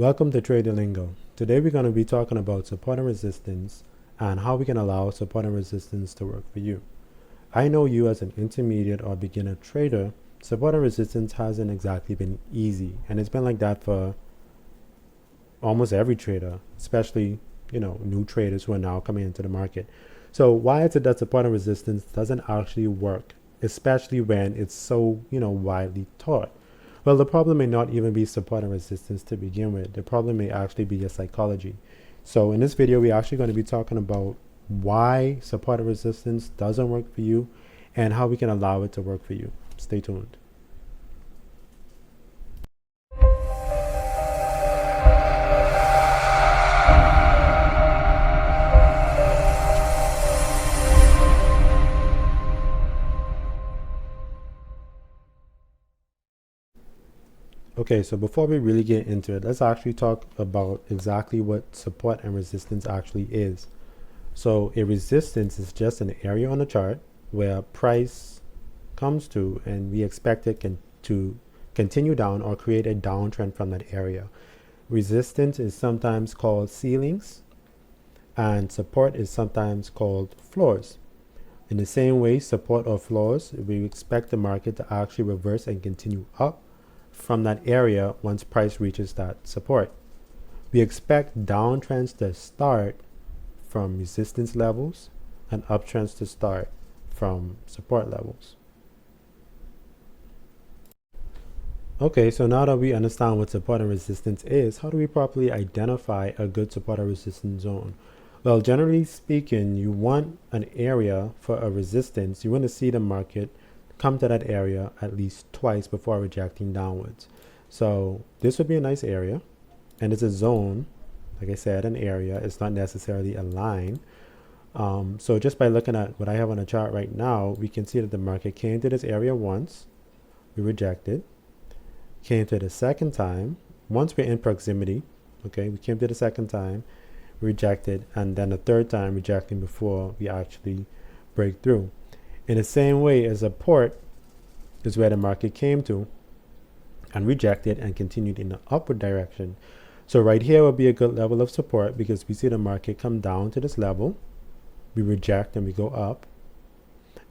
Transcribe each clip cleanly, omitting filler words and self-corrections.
Welcome to Trader Lingo. Today we're going to be talking about support and resistance and how we can allow support and resistance to work for you. I know you as an intermediate or beginner trader, support and resistance hasn't exactly been easy, and it's been like that for almost every trader, especially, new traders who are now coming into the market. So why is it that support and resistance doesn't actually work, especially when it's so, widely taught? Well, the problem may not even be support and resistance to begin with. The problem may actually be your psychology. So in this video, we're actually going to be talking about why support and resistance doesn't work for you and how we can allow it to work for you. Stay tuned. Okay, so before we really get into it, let's actually talk about exactly what support and resistance actually is. So a resistance is just an area on the chart where price comes to and we expect it to continue down or create a downtrend from that area. Resistance is sometimes called ceilings and support is sometimes called floors. In the same way, support or floors, we expect the market to actually reverse and continue up from that area once price reaches that support. We expect downtrends to start from resistance levels and uptrends to start from support levels. Okay, so now that we understand what support and resistance is, how do we properly identify a good support or resistance zone? Well, generally speaking, you want an area for a resistance. You want to see the market come to that area at least twice before rejecting downwards. So this would be a nice area, and it's a zone. Like I said, an area. It's not necessarily a line. So just by looking at what I have on the chart right now, we can see that the market came to this area once, we rejected, came to the second time. Once we're in proximity, okay, we came to the second time, rejected, and then the third time rejecting before we actually break through. In the same way as support is where the market came to and rejected and continued in the upward direction. So right here would be a good level of support because we see the market come down to this level, we reject and we go up,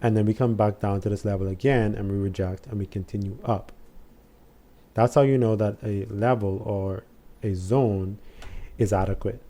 and then we come back down to this level again and we reject and we continue up. That's how you know that a level or a zone is adequate.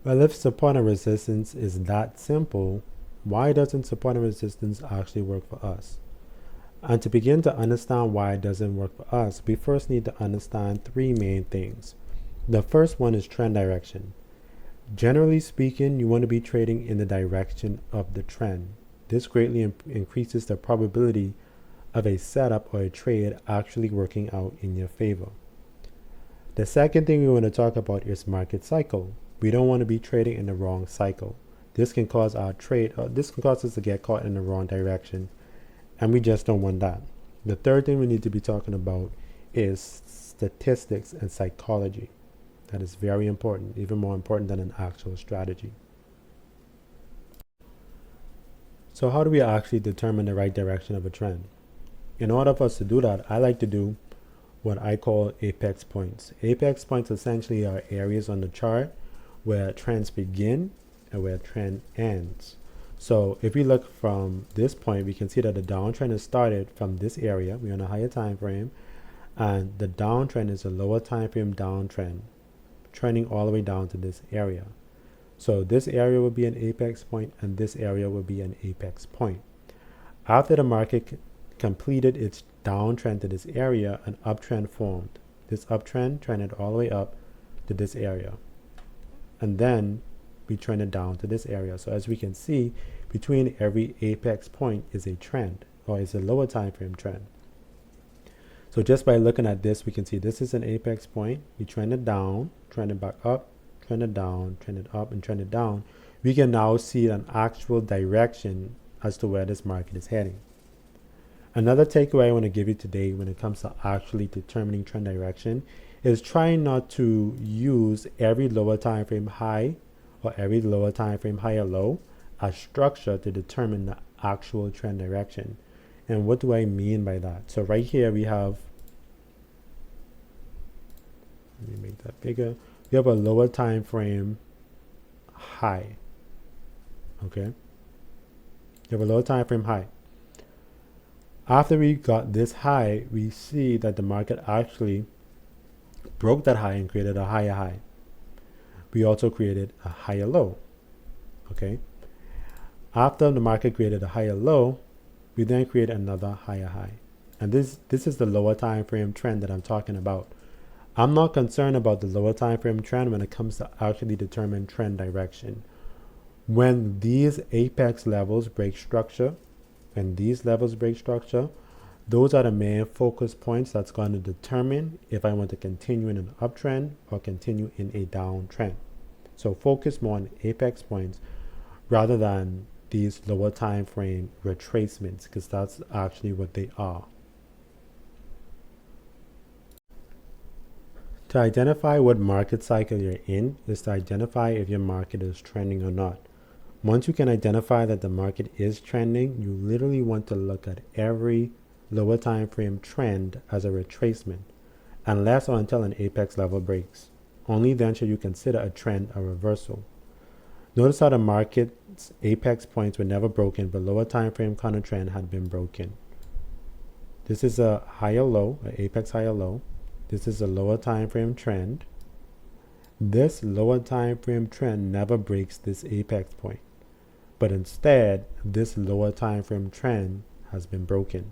Well, if support and resistance is that simple, why doesn't support and resistance actually work for us? And to begin to understand why it doesn't work for us, we first need to understand three main things. The first one is trend direction. Generally speaking, you want to be trading in the direction of the trend. This greatly increases the probability of a setup or a trade actually working out in your favor. The second thing we want to talk about is market cycle. We don't want to be trading in the wrong cycle. This can cause our trade, this can cause us to get caught in the wrong direction, and we just don't want that. The third thing we need to be talking about is statistics and psychology. That is very important, even more important than an actual strategy. So how do we actually determine the right direction of a trend? In order for us to do that, I like to do what I call apex points. Apex points essentially are areas on the chart where trends begin and where trend ends. So if we look from this point, we can see that the downtrend has started from this area. We're on a higher time frame, and the downtrend is a lower time frame downtrend, trending all the way down to this area. So this area will be an apex point, and this area will be an apex point. After the market completed its downtrend to this area, an uptrend formed. This uptrend trended all the way up to this area, and then we trended down to this area. So as we can see, between every apex point is a trend, or is a lower time frame trend. So just by looking at this, we can see this is an apex point. We trended down, trended back up, trended down, trended up, and trended down. We can now see an actual direction as to where this market is heading. Another takeaway I want to give you today when it comes to actually determining trend direction is trying not to use every lower time frame high or every lower time frame high or low as structure to determine the actual trend direction. And what do I mean by that? So right here we have Let me make that bigger. We have a lower time frame high. Okay. You have a lower time frame high. After we got this high, we see that the market actually broke that high and created a higher high. We also created a higher low. Okay. After the market created a higher low, we then create another higher high. And this is the lower time frame trend that I'm talking about. I'm not concerned about the lower time frame trend when it comes to actually determine trend direction. When these apex levels break structure, those are the main focus points that's going to determine if I want to continue in an uptrend or continue in a downtrend. So focus more on apex points rather than these lower time frame retracements, because that's actually what they are. To identify what market cycle you're in is to identify if your market is trending or not. Once you can identify that the market is trending, you literally want to look at every lower time frame trend as a retracement, unless or until an apex level breaks. Only then should you consider a trend a reversal. Notice how the market's apex points were never broken, but lower time frame counter trend had been broken. This is a higher low, an apex higher low. This is a lower time frame trend. This lower time frame trend never breaks this apex point, but instead this lower time frame trend has been broken.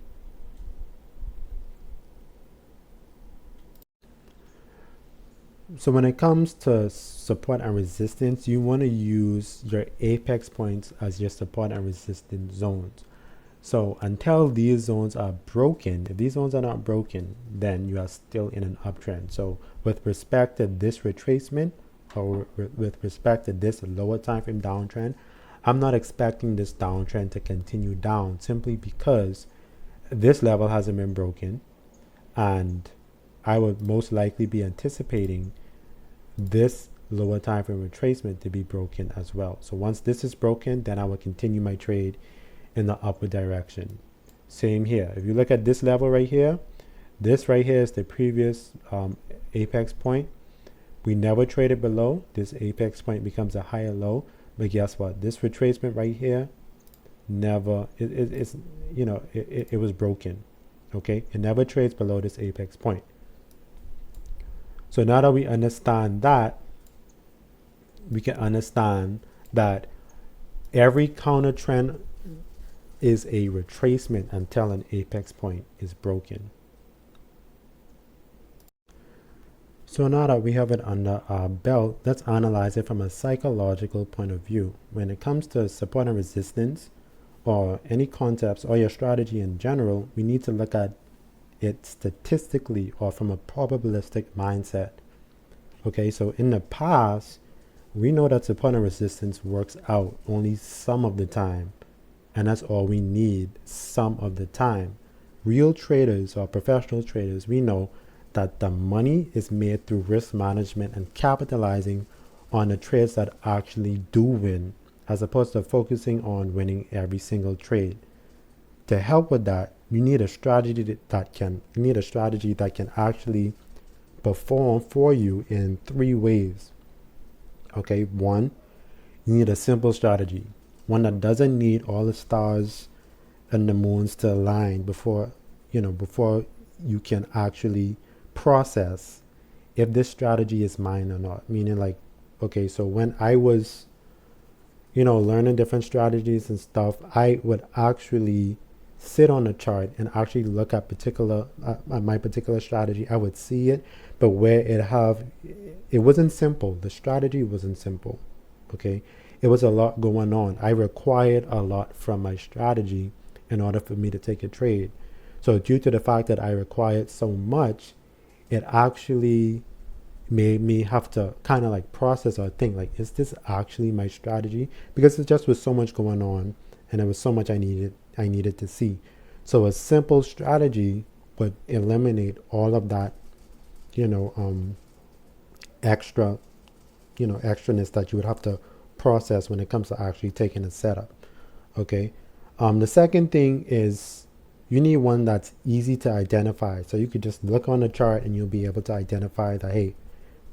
So when it comes to support and resistance, you want to use your apex points as your support and resistance zones. So until these zones are broken, if these zones are not broken, then you are still in an uptrend. So with respect to this retracement, or with respect to this lower time frame downtrend, I'm not expecting this downtrend to continue down simply because this level hasn't been broken, and I would most likely be anticipating this lower time frame retracement to be broken as well. So once this is broken, then I will continue my trade in the upward direction. Same here. If you look at this level right here, this right here is the previous apex point. We never traded below. This apex point becomes a higher low, but guess what? This retracement right here never, it was broken. Okay, it never trades below this apex point. So now that we understand that, we can understand that every counter trend is a retracement until an apex point is broken. So now that we have it under our belt, let's analyze it from a psychological point of view. When it comes to support and resistance, or any concepts, or your strategy in general, we need to look at it statistically or from a probabilistic mindset. Okay, so in the past, we know that support and resistance works out only some of the time. And that's all we need, some of the time. Real traders or professional traders, we know that the money is made through risk management and capitalizing on the trades that actually do win, as opposed to focusing on winning every single trade. To help with that, you need a strategy that can actually perform for you in 3 ways. Okay, 1, you need a simple strategy. One that doesn't need all the stars and the moons to align before you can actually process if this strategy is mine or not. Meaning, like, okay, so when I was, learning different strategies and stuff, I would actually sit on a chart and actually look at my particular strategy. I would see it, but where it wasn't simple. The strategy wasn't simple. Okay. It was a lot going on. I required a lot from my strategy in order for me to take a trade. So due to the fact that I required so much, it actually made me have to kind of like process or think, like, is this actually my strategy? Because it just was so much going on, and there was so much I needed to see. So a simple strategy would eliminate all of that, extraness that you would have to process when it comes to actually taking a setup. Okay. The second thing is you need one that's easy to identify. So you could just look on the chart and you'll be able to identify that, hey,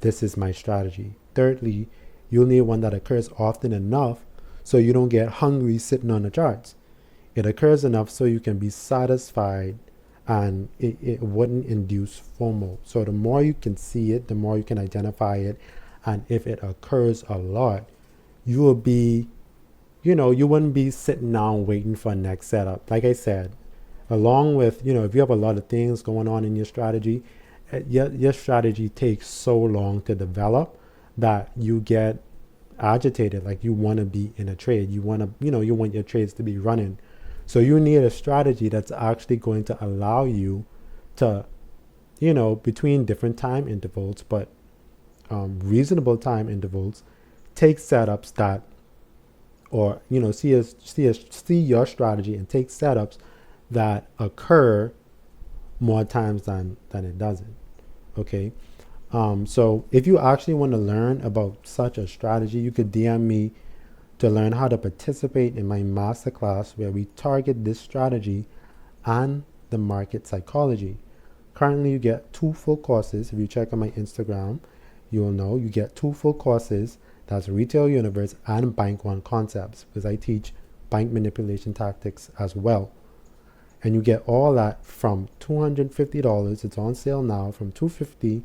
this is my strategy. Thirdly, you'll need one that occurs often enough so you don't get hungry sitting on the charts. It occurs enough so you can be satisfied and it wouldn't induce FOMO. So the more you can see it, the more you can identify it. And if it occurs a lot, you will be, you wouldn't be sitting down waiting for a next setup. Like I said, along with, if you have a lot of things going on in your strategy, your strategy takes so long to develop that you get agitated. Like you want to be in a trade. You want to, you want your trades to be running. So you need a strategy that's actually going to allow you to, between different time intervals, but reasonable time intervals, take setups that, or see your strategy and take setups that occur more times than it doesn't. Okay. So if you actually want to learn about such a strategy, you could DM me to learn how to participate in my masterclass where we target this strategy and the market psychology. Currently, you get 2 full courses. If you check on my Instagram, you will know you get 2 full courses. That's Retail Universe and Bank One Concepts, because I teach bank manipulation tactics as well. And you get all that from $250. It's on sale now from $250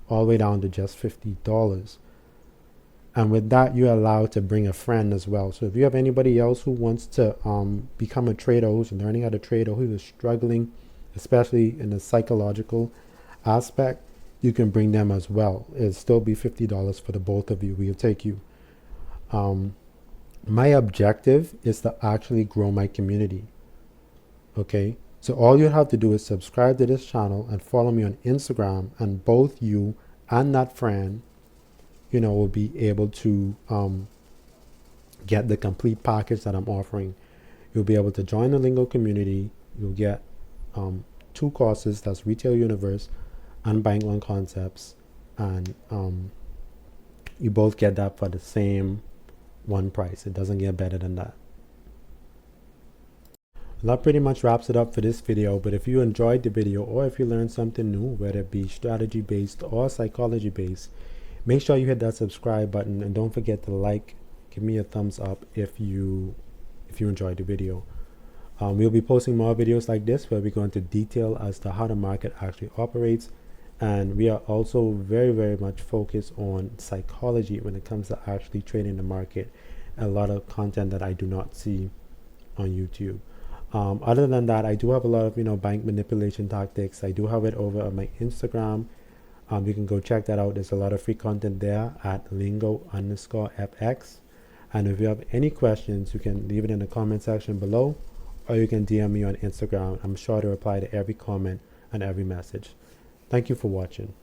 all the way down to just $50. And with that, you're allowed to bring a friend as well. So if you have anybody else who wants to become a trader, who's learning how to trade, or who is struggling, especially in the psychological aspect, you can bring them as well. It'll still be $50 for the both of you. We'll take you. My objective is to actually grow my community. Okay, so all you have to do is subscribe to this channel and follow me on Instagram, and both you and that friend, will be able to get the complete package that I'm offering. You'll be able to join the Lingo community. You'll get 2 courses, that's Retail Universe and Bank One Concepts, and you both get that for the same one price. It doesn't get better than that. That pretty much wraps it up for this video. But if you enjoyed the video, or if you learned something new, whether it be strategy based or psychology based, make sure you hit that subscribe button, and don't forget to like, give me a thumbs up if you enjoyed the video. We'll be posting more videos like this where we go into detail as to how the market actually operates, and we are also very, very much focused on psychology when it comes to actually trading the market. A lot of content that I do not see on YouTube. Other than that, I do have a lot of bank manipulation tactics. I do have it over on my Instagram. You can go check that out. There's a lot of free content there at lingo_fx. And if you have any questions, you can leave it in the comment section below, or you can DM me on Instagram. I'm sure to reply to every comment and every message. Thank you for watching.